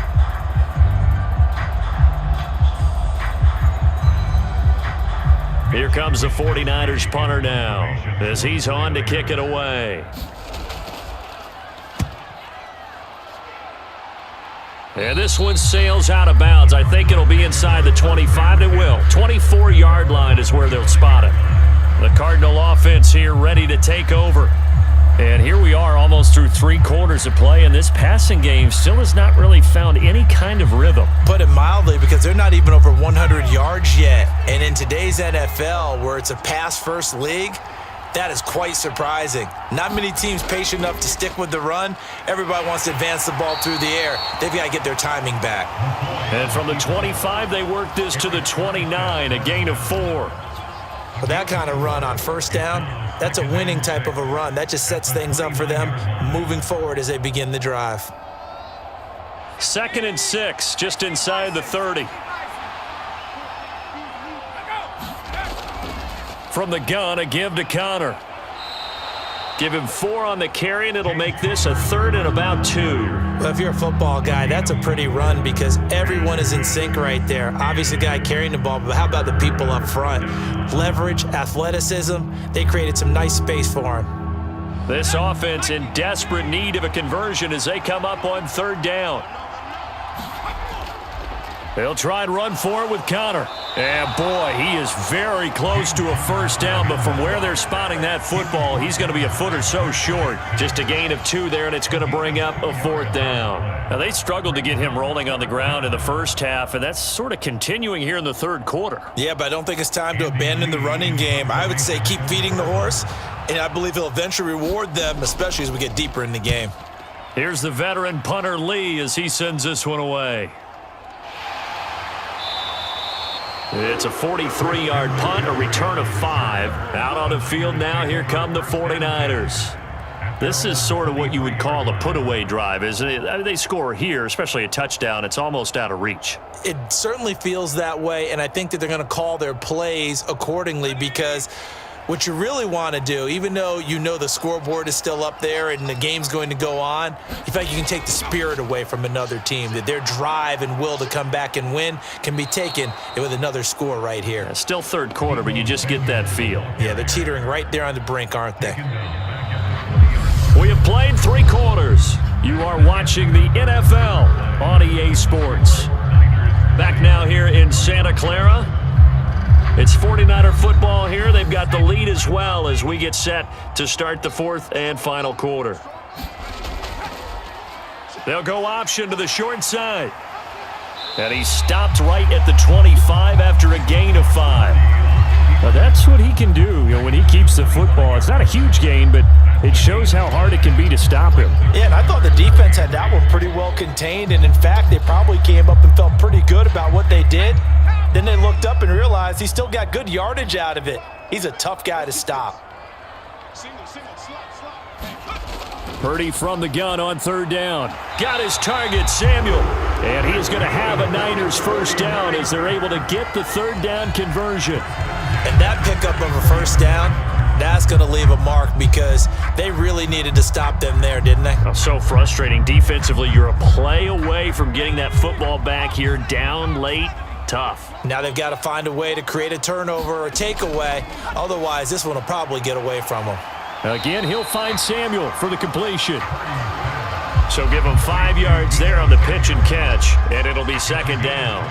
Here comes the 49ers punter now as he's on to kick it away. And this one sails out of bounds. I think it'll be inside the 25. It will. 24-yard line is where they'll spot it. The Cardinal offense here ready to take over. And here we are almost through 3 quarters of play, and this passing game still has not really found any kind of rhythm. Put it mildly, because they're not even over 100 yards yet. And in today's NFL, where it's a pass-first league, that is quite surprising. Not many teams patient enough to stick with the run. Everybody wants to advance the ball through the air. They've got to get their timing back. And from the 25, they work this to the 29, a gain of 4. But that kind of run on 1st down, that's a winning type of a run. That just sets things up for them moving forward as they begin the drive. 2nd and 6, just inside the 30. From the gun, a give to Connor. Give him 4 on the carry, and it'll make this a 3rd and about 2. Well, if you're a football guy, that's a pretty run because everyone is in sync right there. Obviously, the guy carrying the ball, but how about the people up front? Leverage, athleticism, they created some nice space for him. This offense in desperate need of a conversion as they come up on 3rd down. They'll try and run for it with Connor. And boy, he is very close to a 1st down, but from where they're spotting that football, he's going to be a foot or so short. Just a gain of 2 there, and it's going to bring up a 4th down. Now, they struggled to get him rolling on the ground in the first half, and that's sort of continuing here in the 3rd quarter. Yeah, but I don't think it's time to abandon the running game. I would say keep feeding the horse, and I believe he'll eventually reward them, especially as we get deeper in the game. Here's the veteran punter Lee as he sends this one away. It's a 43-yard punt, a return of 5. Out on the field now, here come the 49ers. This is sort of what you would call a put-away drive, isn't it? I mean, they score here, especially a touchdown. It's almost out of reach. It certainly feels that way, and I think that they're going to call their plays accordingly because what you really want to do, even though you know the scoreboard is still up there and the game's going to go on, you feel like you can take the spirit away from another team, that their drive and will to come back and win can be taken with another score right here. It's still 3rd quarter, but you just get that feel. Yeah, they're teetering right there on the brink, aren't they? We have played 3 quarters. You are watching the NFL on EA Sports. Back now here in Santa Clara. It's 49er football here. They've got the lead as well as we get set to start the 4th and final quarter. They'll go option to the short side. And he stopped right at the 25 after a gain of 5. Now that's what he can do, when he keeps the football. It's not a huge gain, but it shows how hard it can be to stop him. Yeah, and I thought the defense had that one pretty well contained, and in fact, they probably came up and felt pretty good about what they did. Then they looked up and realized he still got good yardage out of it. He's a tough guy to stop. Purdy from the gun on 3rd down. Got his target, Samuel. And he is going to have a Niners 1st down as they're able to get the 3rd down conversion. And that pickup of a 1st down, that's going to leave a mark because they really needed to stop them there, didn't they? Oh, so frustrating. Defensively, you're a play away from getting that football back here down late. Tough. Now they've got to find a way to create a turnover or a takeaway. Otherwise, this one will probably get away from them. Again, he'll find Samuel for the completion. So give him 5 yards there on the pitch and catch, and it'll be second down.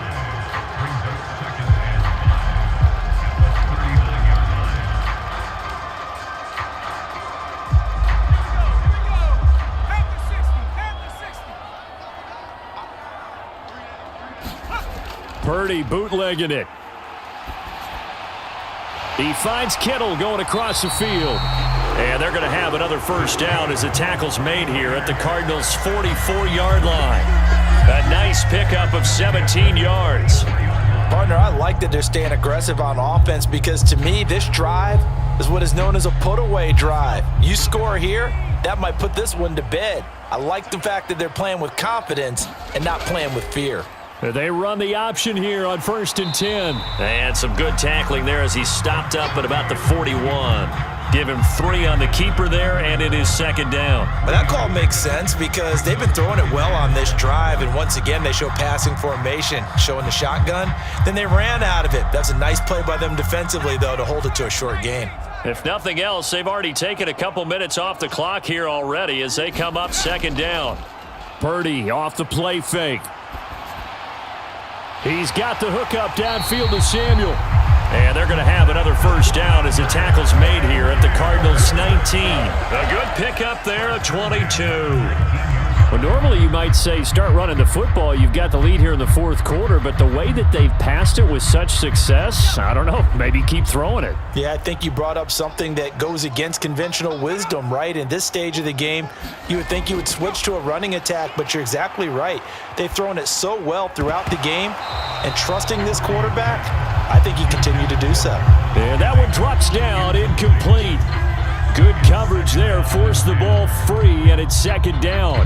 Purdy bootlegging it. He finds Kittle going across the field. And they're going to have another first down as the tackle's made here at the Cardinals' 44-yard line. A nice pickup of 17 yards. Partner, I like that they're staying aggressive on offense because to me, this drive is what is known as a put-away drive. You score here, that might put this one to bed. I like the fact that they're playing with confidence and not playing with fear. They run the option here on 1st and 10. And some good tackling there as he stopped up at about the 41. Give him 3 on the keeper there, and it is second down. But that call makes sense because they've been throwing it well on this drive, and once again, they show passing formation, showing the shotgun. Then they ran out of it. That's a nice play by them defensively, though, to hold it to a short gain. If nothing else, they've already taken a couple minutes off the clock here already as they come up second down. Purdy off the play fake. He's got the hookup downfield to Samuel. And they're going to have another first down as the tackle's made here at the Cardinals' 19. A good pickup there of 22. Well, normally you might say start running the football. You've got the lead here in the fourth quarter, but the way that they've passed it with such success, I don't know, maybe keep throwing it. Yeah, I think you brought up something that goes against conventional wisdom, right? In this stage of the game, you would think you would switch to a running attack, but you're exactly right. They've thrown it so well throughout the game, and trusting this quarterback, I think you continue to do so. And that one drops down, incomplete. Good coverage there, forced the ball free, and it's second down.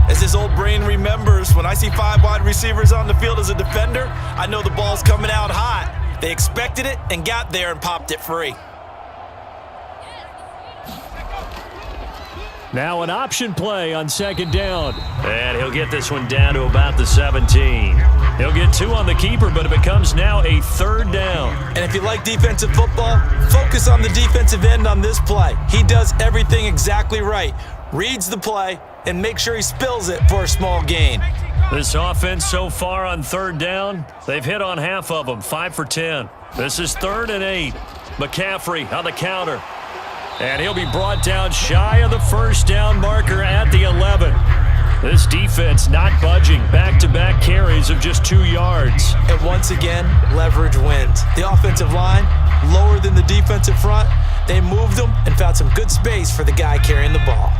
As his old brain remembers, when I see 5 wide receivers on the field as a defender, I know the ball's coming out hot. They expected it and got there and popped it free. Now an option play on second down. And he'll get this one down to about the 17. He'll get 2 on the keeper, but it becomes now a third down. And if you like defensive football, focus on the defensive end on this play. He does everything exactly right. Reads the play and makes sure he spills it for a small gain. This offense so far on third down, they've hit on half of them, 5 for 10. This is 3rd and 8. McCaffrey on the counter. And he'll be brought down shy of the first down marker at the 11. This defense not budging. Back-to-back carries of just 2 yards. And once again, leverage wins. The offensive line, lower than the defensive front. They moved them and found some good space for the guy carrying the ball.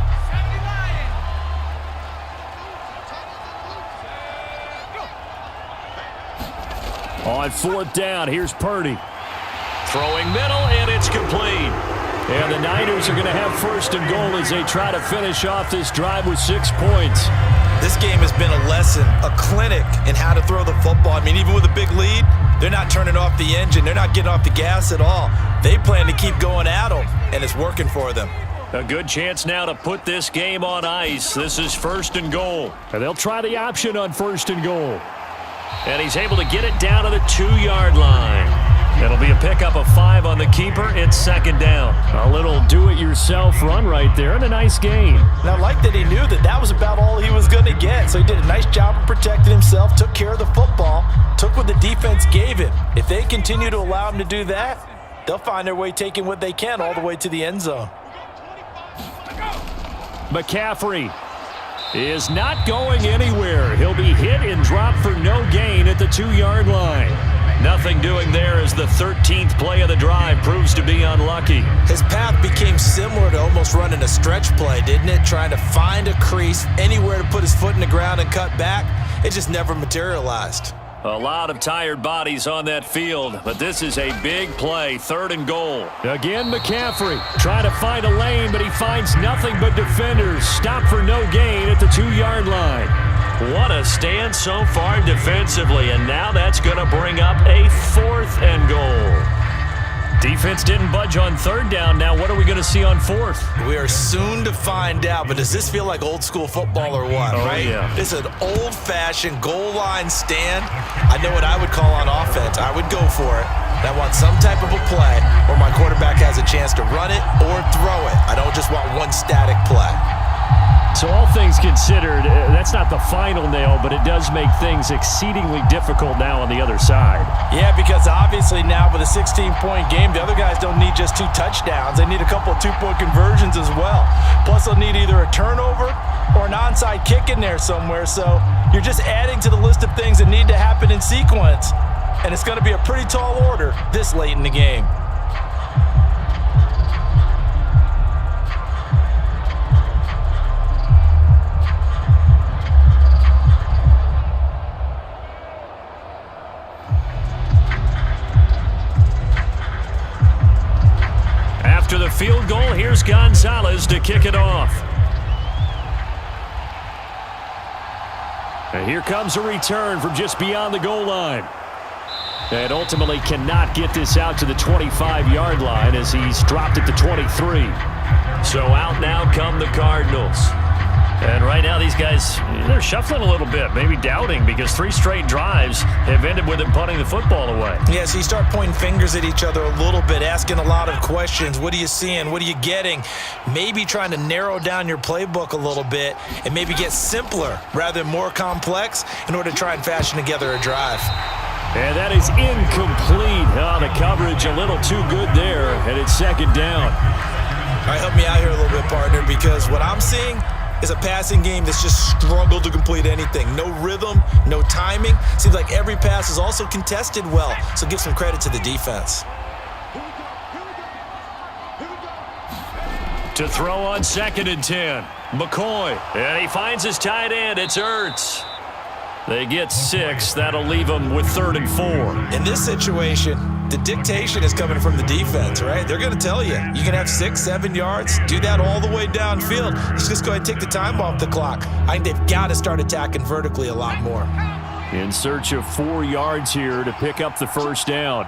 On 4th down, here's Purdy. Throwing middle, and it's complete. And the Niners are going to have 1st and goal as they try to finish off this drive with 6 points. This game has been a lesson, a clinic in how to throw the football. I mean, even with a big lead, they're not turning off the engine. They're not getting off the gas at all. They plan to keep going at them, and it's working for them. A good chance now to put this game on ice. This is 1st and goal. And they'll try the option on 1st and goal. And he's able to get it down to the 2-yard line. It'll be a pickup of 5 on the keeper. It's second down. A little do-it-yourself run right there and a nice gain. And I like that he knew that that was about all he was going to get. So he did a nice job of protecting himself, took care of the football, took what the defense gave him. If they continue to allow him to do that, they'll find their way taking what they can all the way to the end zone. McCaffrey is not going anywhere. He'll be hit and dropped for no gain at the 2-yard line. Nothing doing there as the 13th play of the drive proves to be unlucky. His path became similar to almost running a stretch play, didn't it? Trying to find a crease, anywhere to put his foot in the ground and cut back. It just never materialized. A lot of tired bodies on that field, but this is a big play, 3rd and goal. Again, McCaffrey trying to find a lane, but he finds nothing but defenders. Stop for no gain at the 2-yard line. What a stand so far defensively, and now that's going to bring up a 4th and goal. Defense didn't budge on third down. Now what are we going to see on fourth? We are soon to find out, but does this feel like old school football or what, right? Yeah. This is an old-fashioned goal line stand. I know what I would call on offense. I would go for it. I want some type of a play where my quarterback has a chance to run it or throw it. I don't just want one static play. So all things considered, that's not the final nail, but it does make things exceedingly difficult now on the other side. Yeah, because obviously now with a 16-point game, the other guys don't need just 2 touchdowns. They need a couple of 2-point conversions as well. Plus, they'll need either a turnover or an onside kick in there somewhere. So you're just adding to the list of things that need to happen in sequence. And it's going to be a pretty tall order this late in the game. After the field goal, here's Gonzalez to kick it off. And here comes a return from just beyond the goal line. And ultimately cannot get this out to the 25-yard line as he's dropped it to 23. So out now come the Cardinals. And right now these guys, they're shuffling a little bit, maybe doubting, because 3 straight drives have ended with them punting the football away. Yeah, so you start pointing fingers at each other a little bit, asking a lot of questions. What are you seeing? What are you getting? Maybe trying to narrow down your playbook a little bit and maybe get simpler rather than more complex in order to try and fashion together a drive. And that is incomplete. Oh, the coverage a little too good there, and it's second down. All right, help me out here a little bit, partner, because what I'm seeing is a passing game that's just struggled to complete anything. No rhythm, no timing. Seems like every pass is also contested well, so give some credit to the defense. To throw on 2nd and 10, McCoy. And he finds his tight end. It's Ertz. They get 6. That'll leave them with 3rd and 4. In this situation, the dictation is coming from the defense, right? They're going to tell you, you can have 6, 7 yards, do that all the way downfield. Let's just go ahead and take the time off the clock. I think they've got to start attacking vertically a lot more. In search of 4 yards here to pick up the first down.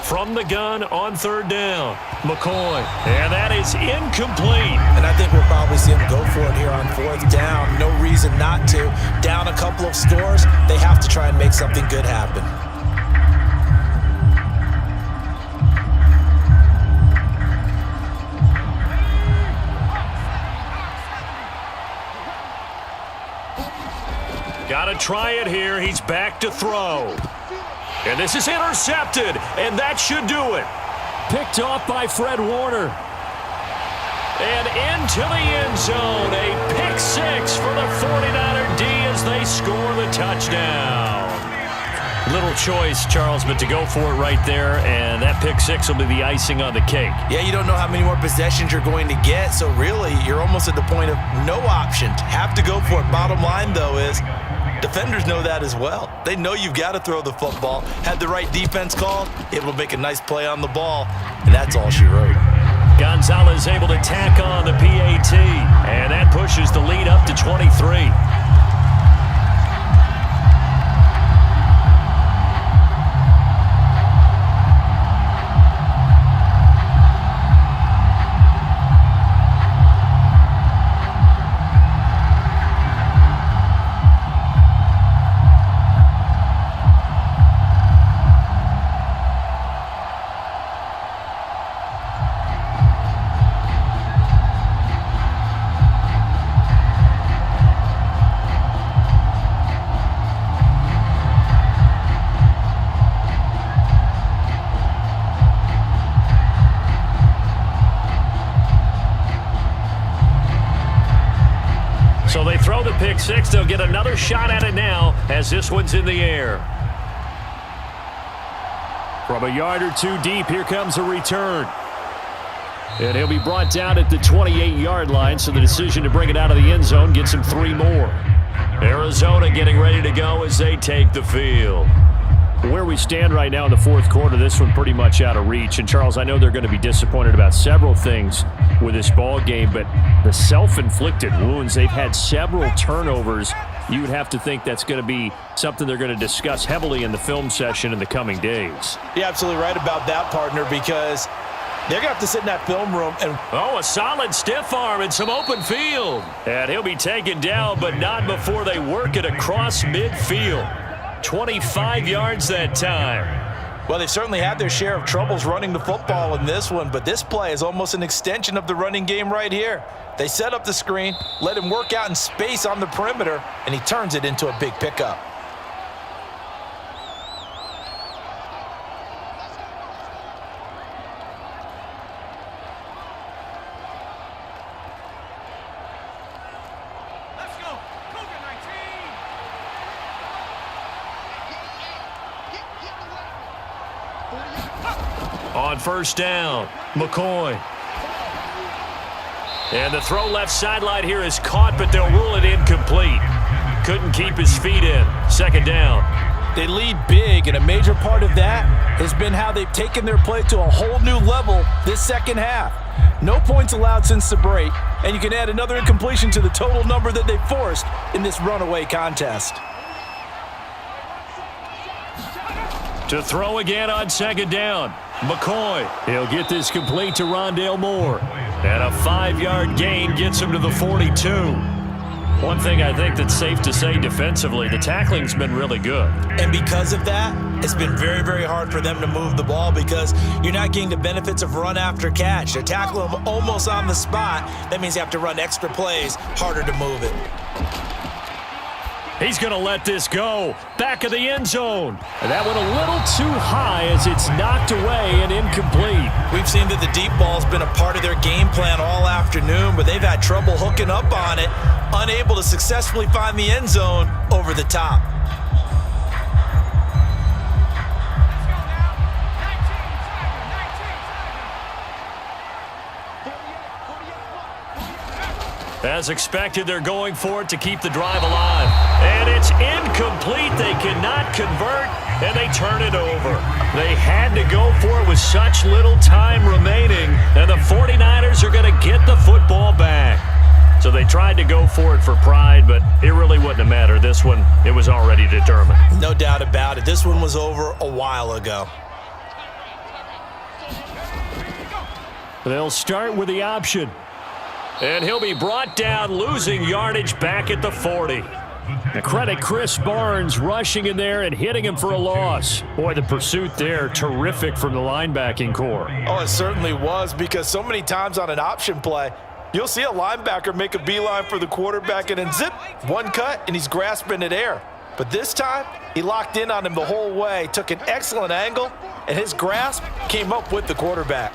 From the gun on 3rd down, McCoy. And that is incomplete. And I think we'll probably see them go for it here on 4th down. No reason not to. Down a couple of scores, they have to try and make something good happen. Got to try it here. He's back to throw. And this is intercepted, and that should do it. Picked off by Fred Warner. And into the end zone, a pick 6 for the 49er D as they score the touchdown. Little choice, Charles, but to go for it right there, and that pick 6 will be the icing on the cake. Yeah, you don't know how many more possessions you're going to get, so really, you're almost at the point of no option. Have to go for it. Bottom line, though, is defenders know that as well. They know you've got to throw the football. Had the right defense called, able to make a nice play on the ball, and that's all she wrote. Gonzalez able to tack on the PAT, and that pushes the lead up to 23. So they throw the pick 6. They'll get another shot at it now as this one's in the air. From a yard or 2 deep, here comes a return. And he'll be brought down at the 28-yard line, so the decision to bring it out of the end zone gets him 3 more. Arizona getting ready to go as they take the field. Where we stand right now in the fourth quarter, this one pretty much out of reach. And, Charles, I know they're going to be disappointed about several things with this ball game, but the self-inflicted wounds, they've had several turnovers. You would have to think that's going to be something they're going to discuss heavily in the film session in the coming days. You're absolutely right about that, partner, because they're going to have to sit in that film room and... Oh, a solid stiff arm and some open field. And he'll be taken down, but not before they work it across midfield. 25 yards that time. Well, they've certainly had their share of troubles running the football in this one, but this play is almost an extension of the running game right here. They set up the screen, let him work out in space on the perimeter, and he turns it into a big pickup. On first down, McCoy. And the throw left sideline here is caught, but they'll rule it incomplete. Couldn't keep his feet in. Second down. They lead big, and a major part of that has been how they've taken their play to a whole new level this second half. No points allowed since the break, and you can add another incompletion to the total number that they forced in this runaway contest. To throw again on second down. McCoy. He'll get this complete to Rondale Moore. And a 5-yard gain gets him to the 42. One thing I think that's safe to say defensively, the tackling's been really good. And because of that, it's been very, very hard for them to move the ball because you're not getting the benefits of run after catch. They're tackling them almost on the spot. That means you have to run extra plays, harder to move it. He's going to let this go. Back of the end zone. And that went a little too high as it's knocked away and incomplete. We've seen that the deep ball's been a part of their game plan all afternoon, but they've had trouble hooking up on it, unable to successfully find the end zone over the top. As expected, they're going for it to keep the drive alive. And it's incomplete. They cannot convert, and they turn it over. They had to go for it with such little time remaining, and the 49ers are going to get the football back. So they tried to go for it for pride, but it really wouldn't have mattered. This one, it was already determined. No doubt about it. This one was over a while ago. They'll start with the option. And he'll be brought down, losing yardage back at the 40. Now credit Chris Barnes rushing in there and hitting him for a loss. Boy, the pursuit there, terrific from the linebacking core. Oh, it certainly was, because so many times on an option play, you'll see a linebacker make a beeline for the quarterback and then zip, one cut, and he's grasping at air. But this time, he locked in on him the whole way, took an excellent angle, and his grasp came up with the quarterback.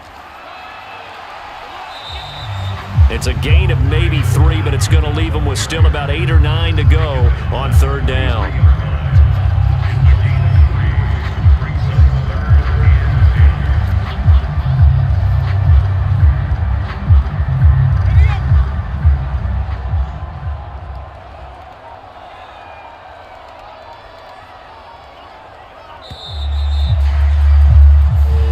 It's a gain of maybe 3, but it's going to leave them with still about 8 or 9 to go on third down.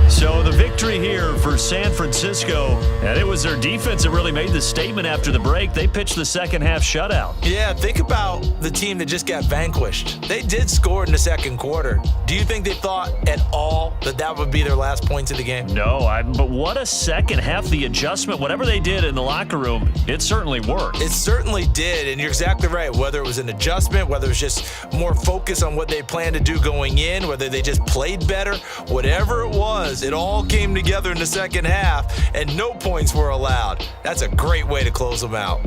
So the victory here for San Francisco, and it was their defense that really made the statement after the break. They pitched the second half shutout. Yeah, think about the team that just got vanquished. They did score in the second quarter. Do you think they thought at all that that would be their last points of the game? No, but what a second half. The adjustment, whatever they did in the locker room, it certainly worked. It certainly did, and you're exactly right. Whether it was an adjustment, whether it was just more focus on what they planned to do going in, whether they just played better, whatever it was, it all came together in the second half, and no points were allowed. That's a great way to close them out.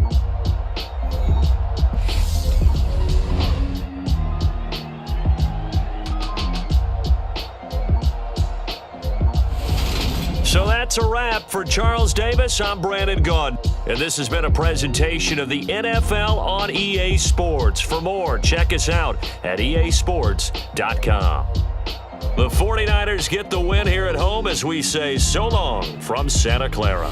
So that's a wrap for Charles Davis. I'm Brandon Gunn, and this has been a presentation of the NFL on EA Sports. For more, check us out at easports.com. The 49ers get the win here at home as we say so long from Santa Clara.